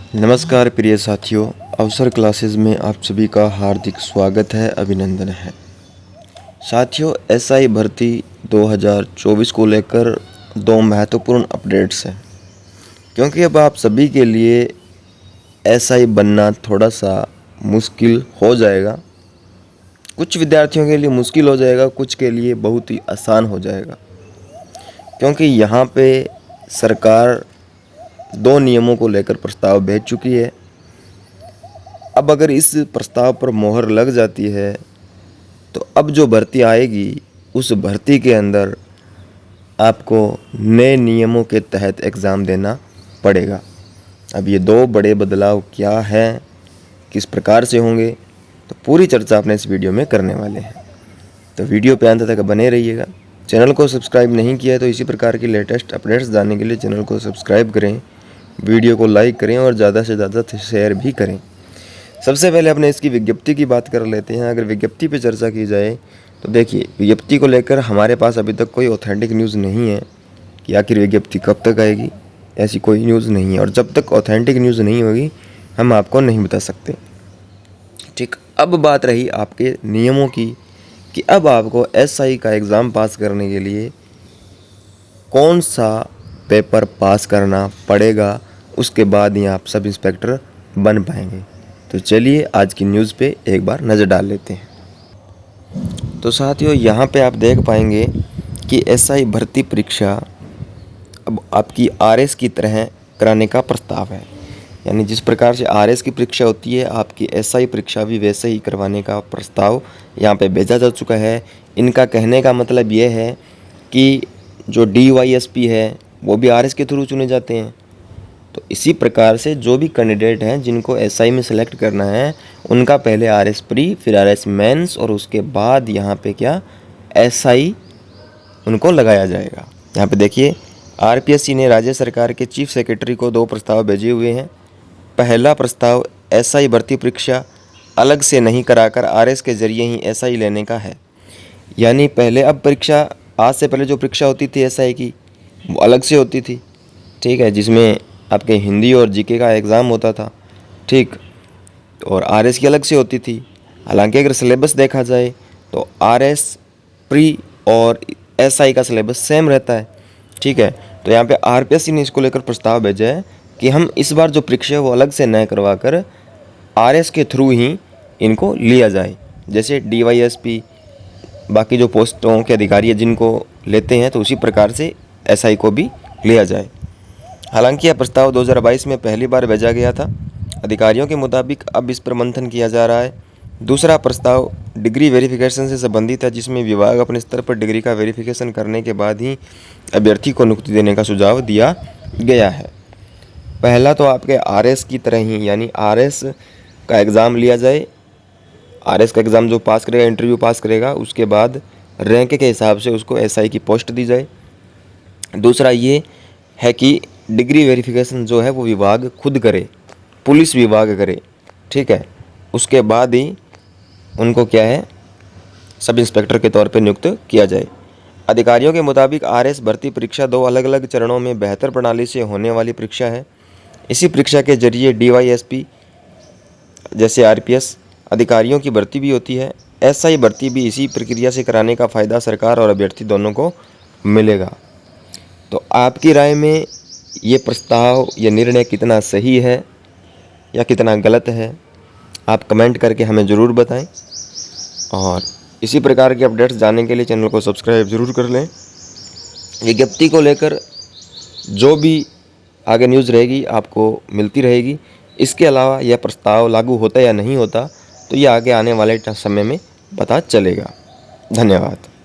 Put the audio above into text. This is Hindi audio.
नमस्कार प्रिय साथियों, अवसर क्लासेस में आप सभी का हार्दिक स्वागत है, अभिनंदन है। साथियों, एसआई भर्ती 2024 को लेकर दो महत्वपूर्ण अपडेट्स हैं, क्योंकि अब आप सभी के लिए एसआई बनना थोड़ा सा मुश्किल हो जाएगा। कुछ विद्यार्थियों के लिए मुश्किल हो जाएगा, कुछ के लिए बहुत ही आसान हो जाएगा, क्योंकि यहाँ पे सरकार दो नियमों को लेकर प्रस्ताव भेज चुकी है। अब अगर इस प्रस्ताव पर मोहर लग जाती है तो अब जो भर्ती आएगी उस भर्ती के अंदर आपको नए नियमों के तहत एग्ज़ाम देना पड़ेगा। अब ये दो बड़े बदलाव क्या हैं, किस प्रकार से होंगे, तो पूरी चर्चा अपने इस वीडियो में करने वाले हैं। तो वीडियो पे अंत तक बने रहिएगा। चैनल को सब्सक्राइब नहीं किया है तो इसी प्रकार की लेटेस्ट अपडेट्स जानने के लिए चैनल को सब्सक्राइब करें, वीडियो को लाइक करें और ज़्यादा से ज़्यादा शेयर भी करें। सबसे पहले अपने इसकी विज्ञप्ति की बात कर लेते हैं। अगर विज्ञप्ति पे चर्चा की जाए तो देखिए, विज्ञप्ति को लेकर हमारे पास अभी तक कोई ऑथेंटिक न्यूज़ नहीं है कि आखिर विज्ञप्ति कब तक आएगी, ऐसी कोई न्यूज़ नहीं है। और जब तक ऑथेंटिक न्यूज़ नहीं होगी हम आपको नहीं बता सकते। ठीक, अब बात रही आपके नियमों की कि अब आपको एसआई का एग्ज़ाम पास करने के लिए कौन सा पेपर पास करना पड़ेगा, उसके बाद ही आप सब इंस्पेक्टर बन पाएंगे। तो चलिए आज की न्यूज़ पे एक बार नज़र डाल लेते हैं। तो साथियों, यहाँ पे आप देख पाएंगे कि एसआई भर्ती परीक्षा अब आपकी आरएस की तरह कराने का प्रस्ताव है। यानी जिस प्रकार से आरएस की परीक्षा होती है, आपकी एसआई परीक्षा भी वैसे ही करवाने का प्रस्ताव यहाँ पे भेजा जा चुका है। इनका कहने का मतलब ये है कि जो डीवाईएसपी है वो भी आरएस के थ्रू चुने जाते हैं। तो इसी प्रकार से जो भी कैंडिडेट हैं जिनको एसआई में सेलेक्ट करना है, उनका पहले आरएस प्री, फिर आरएस मेंस और उसके बाद यहाँ पे क्या एसआई उनको लगाया जाएगा। यहाँ पे देखिए, आरपीएससी ने राज्य सरकार के चीफ सेक्रेटरी को दो प्रस्ताव भेजे हुए हैं। पहला प्रस्ताव एसआई भर्ती परीक्षा अलग से नहीं कराकर आरएस के जरिए ही एसआई लेने का है। यानी पहले अब परीक्षा, आज से पहले जो परीक्षा होती थी एसआई की, वो अलग से होती थी, ठीक है, जिसमें आपके हिंदी और जीके का एग्ज़ाम होता था, ठीक, और आरएस की अलग से होती थी। हालांकि अगर सिलेबस देखा जाए तो आरएस प्री और एसआई का सिलेबस सेम रहता है, ठीक है। तो यहाँ पे आरपीएससी ने इसको लेकर प्रस्ताव भेजा है कि हम इस बार जो परीक्षा है वो अलग से न करवा कर आरएस के थ्रू ही इनको लिया जाए। जैसे डीवाईएसपी बाकी जो पोस्टों के अधिकारी हैं जिनको लेते हैं, तो उसी प्रकार से एसआई को भी लिया जाए। हालांकि यह प्रस्ताव 2022 में पहली बार भेजा गया था। अधिकारियों के मुताबिक अब इस पर मंथन किया जा रहा है। दूसरा प्रस्ताव डिग्री वेरिफिकेशन से संबंधित है, जिसमें विभाग अपने स्तर पर डिग्री का वेरिफिकेशन करने के बाद ही अभ्यर्थी को नियुक्ति देने का सुझाव दिया गया है। पहला तो आपके आरएस की तरह ही, यानी आरएस का एग्ज़ाम लिया जाए। आरएस का एग्ज़ाम जो पास करेगा, इंटरव्यू पास करेगा, उसके बाद रैंक के हिसाब से उसको एसआई की पोस्ट दी जाए। दूसरा ये है कि डिग्री वेरिफिकेशन जो है वो विभाग खुद करे, पुलिस विभाग करे, ठीक है। उसके बाद ही उनको क्या है, सब इंस्पेक्टर के तौर पे नियुक्त किया जाए। अधिकारियों के मुताबिक आरएस भर्ती परीक्षा दो अलग अलग चरणों में बेहतर प्रणाली से होने वाली परीक्षा है। इसी परीक्षा के जरिए डीवाईएसपी जैसे आरपीएस अधिकारियों की भर्ती भी होती है। एसआई भर्ती भी इसी प्रक्रिया से कराने का फ़ायदा सरकार और अभ्यर्थी दोनों को मिलेगा। तो आपकी राय में ये प्रस्ताव, ये निर्णय कितना सही है या कितना गलत है, आप कमेंट करके हमें ज़रूर बताएं। और इसी प्रकार के अपडेट्स जानने के लिए चैनल को सब्सक्राइब ज़रूर कर लें। विज्ञप्ति को लेकर जो भी आगे न्यूज़ रहेगी आपको मिलती रहेगी। इसके अलावा यह प्रस्ताव लागू होता या नहीं होता, तो ये आगे आने वाले समय में पता चलेगा। धन्यवाद।